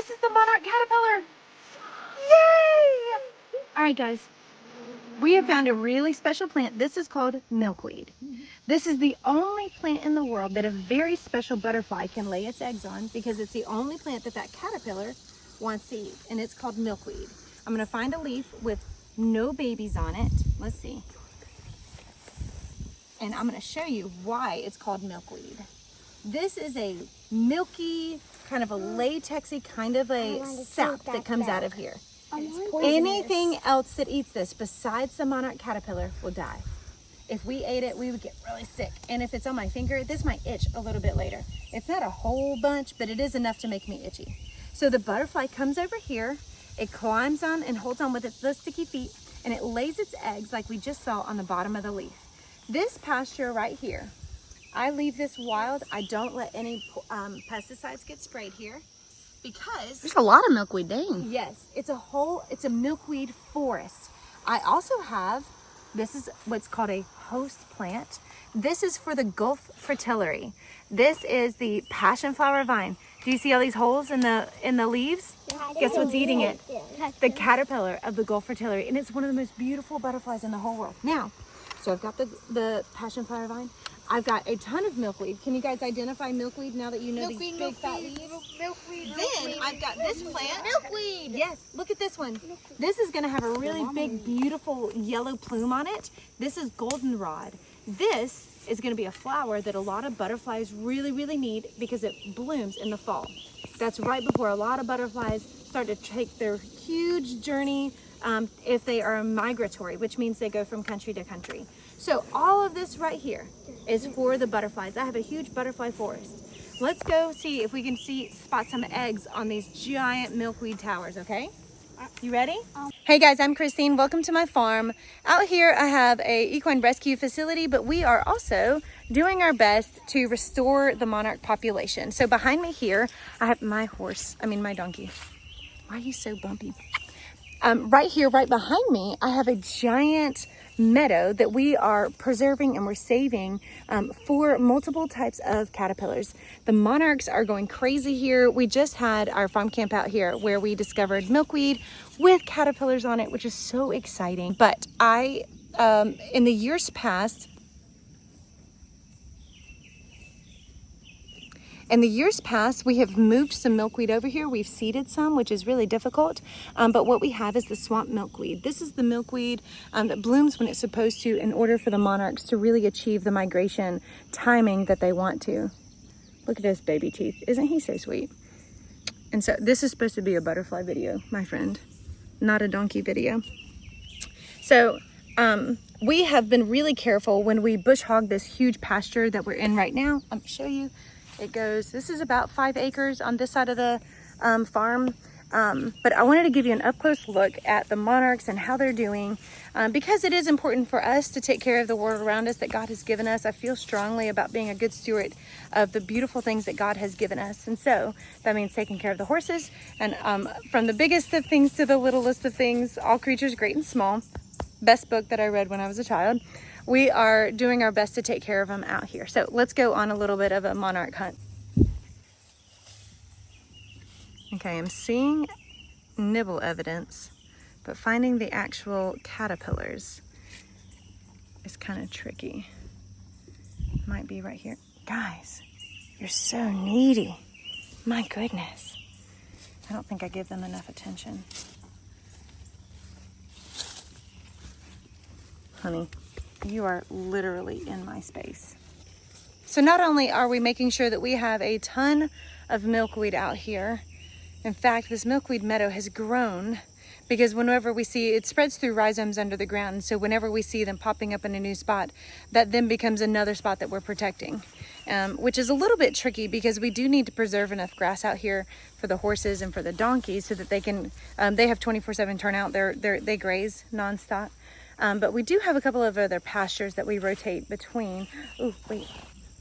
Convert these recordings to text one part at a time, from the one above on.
this is the monarch caterpillar. Yay! All right, guys. We have found a really special plant. This is called milkweed. This is the only plant in the world that a very special butterfly can lay its eggs on because it's the only plant that caterpillar wants to eat, and it's called milkweed. I'm gonna find a leaf with no babies on it. Let's see. And I'm gonna show you why it's called milkweed. This is a milky, kind of a latexy kind of a sap that comes out of here. Anything else that eats this besides the monarch caterpillar will die. If we ate it, we would get really sick. And if it's on my finger, this might itch a little bit later. It's not a whole bunch, but it is enough to make me itchy. So the butterfly comes over here, it climbs on and holds on with its little sticky feet, and it lays its eggs like we just saw on the bottom of the leaf. This pasture right here, I leave this wild. I don't let any pesticides get sprayed here. Because there's a lot of milkweed, dang. Yes, it's a milkweed forest. I also have, this is what's called a host plant. This is for the Gulf fritillary. This is the passion flower vine. Do you see all these holes in the leaves? Guess what's eating it? The caterpillar of the Gulf fritillary, and it's one of the most beautiful butterflies in the whole world. Now, so I've got the passion flower vine. I've got a ton of milkweed. Can you guys identify milkweed now that you know these big fat leaves? Then I've got this plant. Milkweed! Yes, look at this one. This is gonna have a really big, beautiful yellow plume on it. This is goldenrod. This is gonna be a flower that a lot of butterflies really, really need because it blooms in the fall. That's right before a lot of butterflies start to take their huge journey if they are migratory, which means they go from country to country. So all of this right here is for the butterflies. I have a huge butterfly forest. Let's go see if we can spot some eggs on these giant milkweed towers, okay? You ready? Hey guys, I'm Christine. Welcome to my farm. Out here I have a equine rescue facility, but we are also doing our best to restore the monarch population. So behind me here, I have my donkey. Why are you so bumpy? Right here, right behind me, I have a giant meadow that we are preserving and we're saving for multiple types of caterpillars. The monarchs are going crazy here. We just had our farm camp out here where we discovered milkweed with caterpillars on it, which is so exciting. But in the years past, we have moved some milkweed over here. We've seeded some, which is really difficult. But what we have is the swamp milkweed. This is the milkweed that blooms when it's supposed to in order for the monarchs to really achieve the migration timing that they want to. Look at his baby teeth. Isn't he so sweet? And so this is supposed to be a butterfly video, my friend, not a donkey video. So we have been really careful when we bush hog this huge pasture that we're in right now. Let me show you. This is about 5 acres on this side of the farm. But I wanted to give you an up-close look at the monarchs and how they're doing because it is important for us to take care of the world around us that God has given us. I feel strongly about being a good steward of the beautiful things that God has given us. And so that means taking care of the horses. And from the biggest of things to the littlest of things, all creatures great and small. Best book that I read when I was a child. We are doing our best to take care of them out here. So let's go on a little bit of a monarch hunt. Okay, I'm seeing nibble evidence, but finding the actual caterpillars is kind of tricky. Might be right here. Guys, you're so needy. My goodness. I don't think I give them enough attention. Honey, you are literally in my space. So not only are we making sure that we have a ton of milkweed out here, in fact, this milkweed meadow has grown because whenever we see, it spreads through rhizomes under the ground. So whenever we see them popping up in a new spot, that then becomes another spot that we're protecting, which is a little bit tricky because we do need to preserve enough grass out here for the horses and for the donkeys so that they can, they have 24/7 turnout. They graze nonstop. But we do have a couple of other pastures that we rotate between. Oh, wait.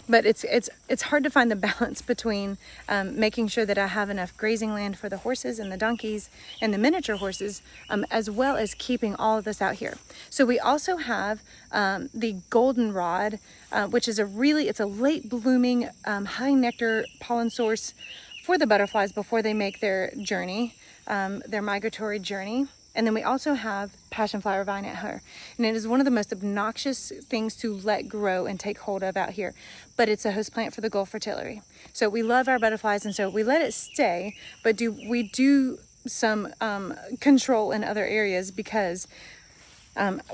But it's hard to find the balance between making sure that I have enough grazing land for the horses and the donkeys and the miniature horses, as well as keeping all of this out here. So we also have the goldenrod, which is it's a late blooming, high nectar pollen source for the butterflies before they make their journey, their migratory journey. And then we also have passion flower vine at her. And it is one of the most obnoxious things to let grow and take hold of out here. But it's a host plant for the Gulf fritillary. So we love our butterflies, and so we let it stay, but we do some control in other areas because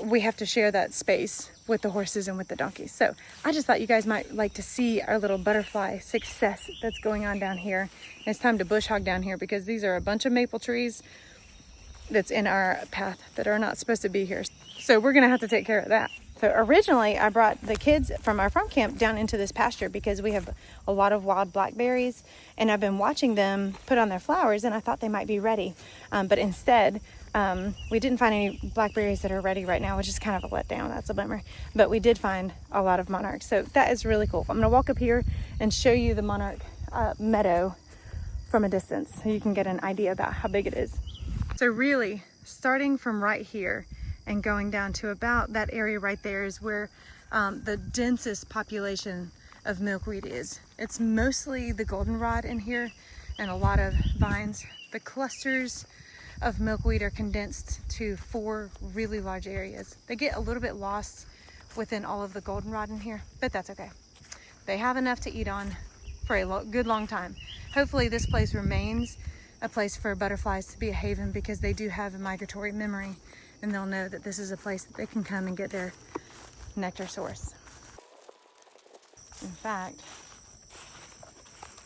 we have to share that space with the horses and with the donkeys. So I just thought you guys might like to see our little butterfly success that's going on down here. And it's time to bush hog down here because these are a bunch of maple trees that's in our path that are not supposed to be here. So we're gonna have to take care of that. So originally I brought the kids from our farm camp down into this pasture because we have a lot of wild blackberries, and I've been watching them put on their flowers, and I thought they might be ready. But instead, we didn't find any blackberries that are ready right now, which is kind of a letdown. That's a bummer. But we did find a lot of monarchs. So that is really cool. I'm gonna walk up here and show you the Monarch Meadow from a distance so you can get an idea about how big it is. So really, starting from right here and going down to about that area right there is where the densest population of milkweed is. It's mostly the goldenrod in here and a lot of vines. The clusters of milkweed are condensed to 4 really large areas. They get a little bit lost within all of the goldenrod in here, but that's okay. They have enough to eat on for a good long time. Hopefully this place remains a place for butterflies to be a haven because they do have a migratory memory, and they'll know that this is a place that they can come and get their nectar source. In fact,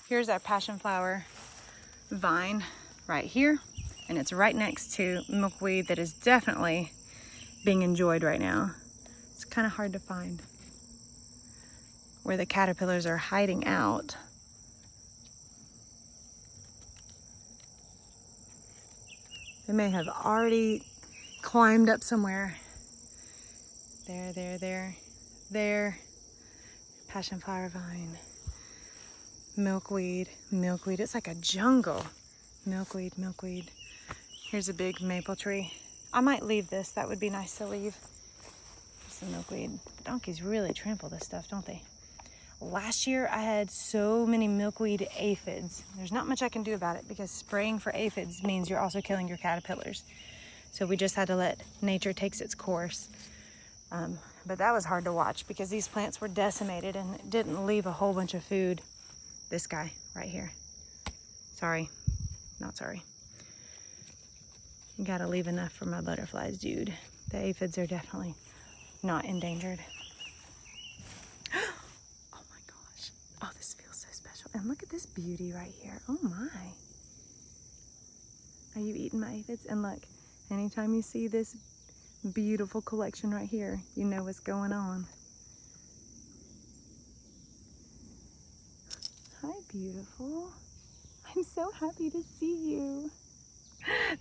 here's our passion flower vine right here, and it's right next to milkweed that is definitely being enjoyed right now. It's kind of hard to find where the caterpillars are hiding out. They may have already climbed up somewhere. There. Passion flower vine. Milkweed. It's like a jungle. Milkweed. Here's a big maple tree. I might leave this. That would be nice to leave. Some milkweed. Donkeys really trample this stuff, don't they? Last year I had so many milkweed aphids. There's not much I can do about it because spraying for aphids means you're also killing your caterpillars. So we just had to let nature take its course. But that was hard to watch because these plants were decimated and it didn't leave a whole bunch of food. This guy right here. Sorry, not sorry. You gotta leave enough for my butterflies, dude. The aphids are definitely not endangered. Oh, this feels so special. And look at this beauty right here. Oh my. Are you eating my aphids? And look, anytime you see this beautiful collection right here, you know what's going on. Hi, beautiful. I'm so happy to see you.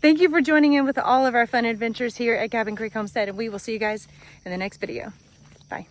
Thank you for joining in with all of our fun adventures here at Cabin Creek Homestead, and we will see you guys in the next video. Bye.